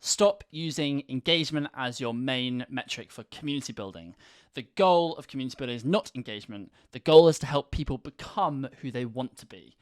Stop using engagement as your main metric for community building. The goal of community building is not engagement. The goal is to help people become who they want to be.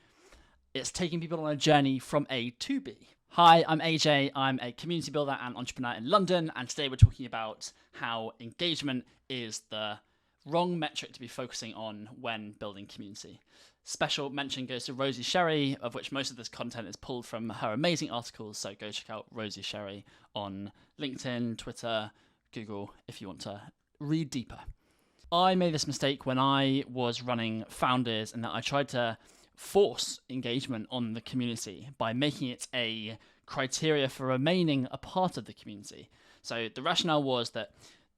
It's taking people on a journey from A to B. Hi, I'm AJ. I'm a community builder and entrepreneur in London, and today we're talking about how engagement is the wrong metric to be focusing on when building community. Special mention goes to Rosie Sherry, of which most of this content is pulled from her amazing articles, so go check out Rosie Sherry on LinkedIn, Twitter, Google, if you want to read deeper. I made this mistake when I was running Founders, and that I tried to force engagement on the community by making it a criteria for remaining a part of the community. So the rationale was that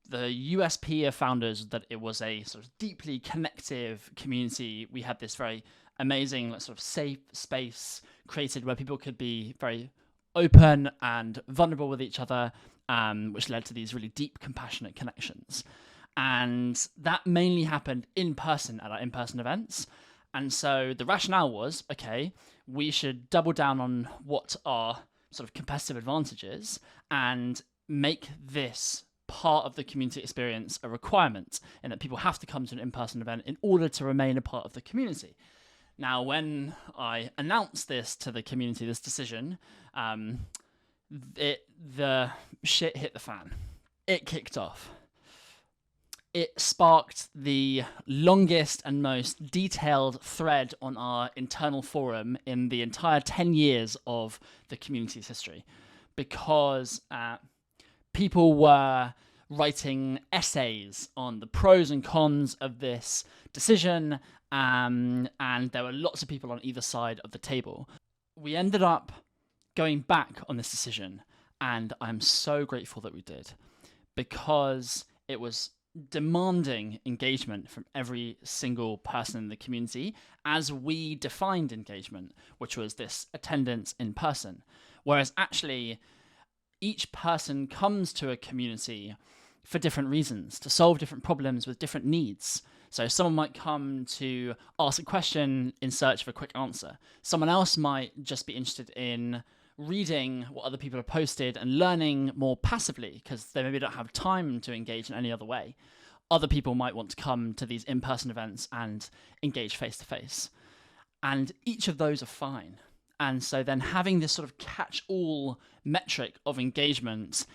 the USP of Founders, that it was a sort of deeply connective community. We had this very amazing sort of safe space created where people could be very open and vulnerable with each other, which led to these really deep, compassionate connections. And that mainly happened in person at our in-person events. And so the rationale was, okay, we should double down on what our sort of competitive advantages and make this part of the community experience a requirement, and that people have to come to an in-person event in order to remain a part of the community. Now, when I announced this to the community, this decision, the shit hit the fan. It kicked off. It sparked the longest and most detailed thread on our internal forum in the entire 10 years of the community's history, because people were writing essays on the pros and cons of this decision, and there were lots of people on either side of the table. We ended up going back on this decision, and I'm so grateful that we did, because it was demanding engagement from every single person in the community as we defined engagement, which was this attendance in person. Whereas actually, each person comes to a community for different reasons, to solve different problems with different needs. So someone might come to ask a question in search of a quick answer. Someone else might just be interested in reading what other people have posted and learning more passively because they maybe don't have time to engage in any other way. Other people might want to come to these in-person events and engage face-to-face. And each of those are fine. And so then having this sort of catch-all metric of engagement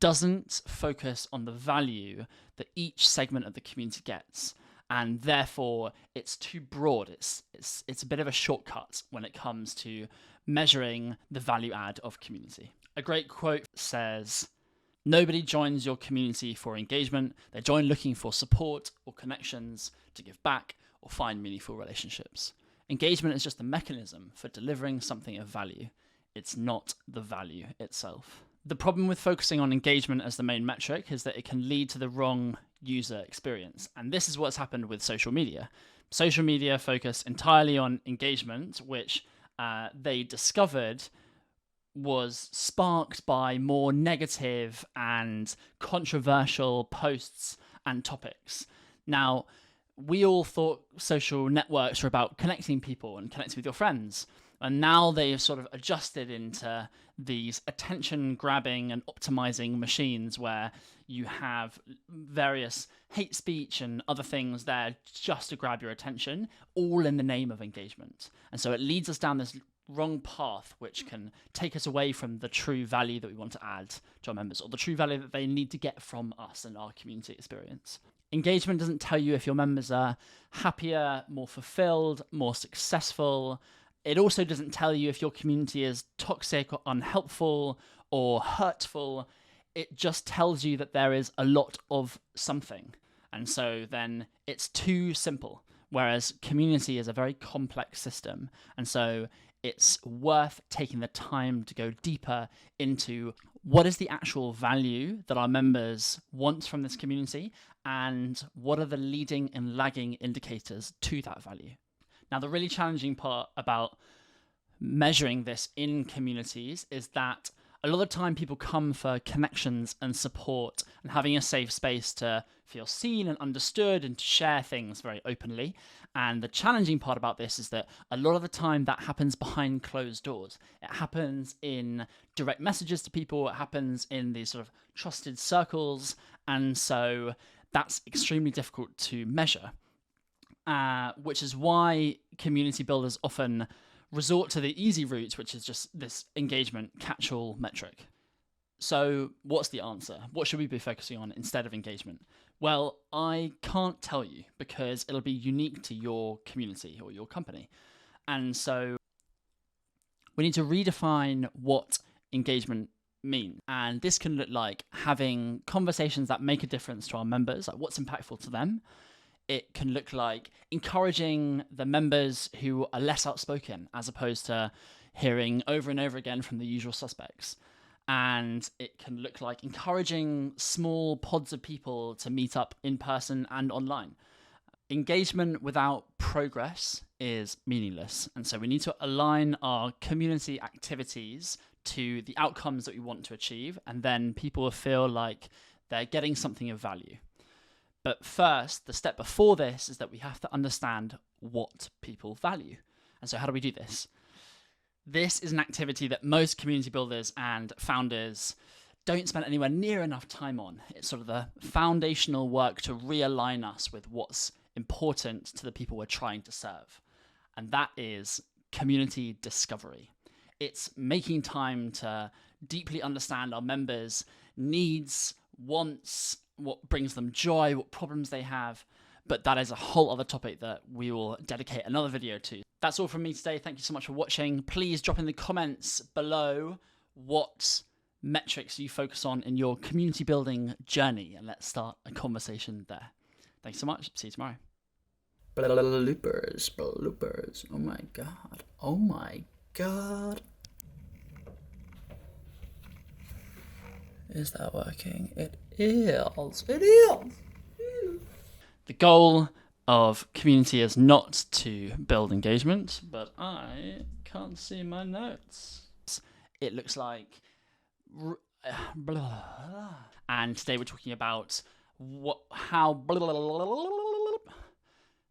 doesn't focus on the value that each segment of the community gets. And therefore, it's too broad. It's a bit of a shortcut when it comes to measuring the value add of community. A great quote says, "Nobody joins your community for engagement. They join looking for support or connections to give back or find meaningful relationships." Engagement is just a mechanism for delivering something of value. It's not the value itself. The problem with focusing on engagement as the main metric is that it can lead to the wrong user experience. And this is what's happened with social media. Social media focus entirely on engagement, which they discovered was sparked by more negative and controversial posts and topics. Now, we all thought social networks were about connecting people and connecting with your friends. And now they've sort of adjusted into these attention-grabbing and optimizing machines where you have various hate speech and other things there just to grab your attention, all in the name of engagement. And so it leads us down this wrong path, which can take us away from the true value that we want to add to our members, or the true value that they need to get from us and our community experience. Engagement doesn't tell you if your members are happier, more fulfilled, more successful. It also doesn't tell you if your community is toxic or unhelpful or hurtful. It just tells you that there is a lot of something. And so then it's too simple, whereas community is a very complex system. And so it's worth taking the time to go deeper into what is the actual value that our members want from this community, and what are the leading and lagging indicators to that value. Now, the really challenging part about measuring this in communities is that A lot of the time people come for connections and support and having a safe space to feel seen and understood and to share things very openly. And the challenging part about this is that a lot of the time that happens behind closed doors. It happens in direct messages to people, it happens in these sort of trusted circles, and so that's extremely difficult to measure, which is why community builders often resort to the easy route, which is just this engagement catch-all metric. So what's the answer? What should we be focusing on instead of engagement? Well, I can't tell you because it'll be unique to your community or your company. And so we need to redefine what engagement means. And this can look like having conversations that make a difference to our members, like what's impactful to them. It can look like encouraging the members who are less outspoken as opposed to hearing over and over again from the usual suspects. And it can look like encouraging small pods of people to meet up in person and online. Engagement without progress is meaningless. And so we need to align our community activities to the outcomes that we want to achieve. And then people will feel like they're getting something of value. But first, the step before this is that we have to understand what people value. And so how do we do this? This is an activity that most community builders and founders don't spend anywhere near enough time on. It's sort of the foundational work to realign us with what's important to the people we're trying to serve. And that is community discovery. It's making time to deeply understand our members' needs, wants, what brings them joy, what problems they have. But that is a whole other topic that we will dedicate another video to. That's all from me today. Thank you so much for watching. Please drop in the comments below what metrics you focus on in your community building journey, and let's start a conversation there. Thanks so much. See you tomorrow. Bloopers. Oh my god. Oh my god. Is that working? It is. It is. The goal of community is not to build engagement, but I can't see my notes. It looks like... And today we're talking about how...